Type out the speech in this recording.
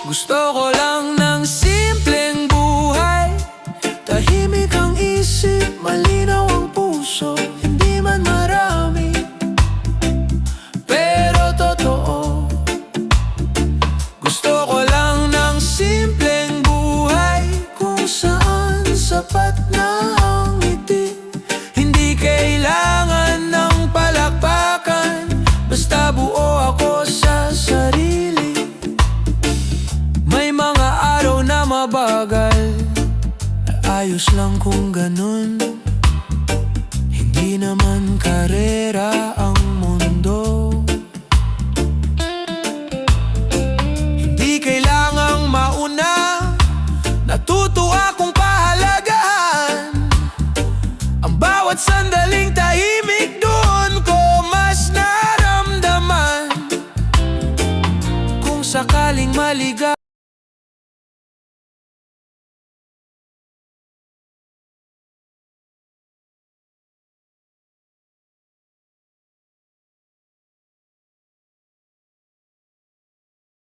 Gusto ko lang ng simpleng buhay, tahimik ang isip, malinaw ang puso. Hindi man marami, pero totoo. Gusto ko lang ng simpleng buhay, kung saan sapat na ang ngiti. Hindi kailangan ng palakpakan, basta buo ako sa sarili. May mga araw na mabagal, ayos lang kung ganun. Hindi naman karera ang mundo. Hindi kailangang mauna, natuto akong pahalagahan ang bawat sandaling tahimik.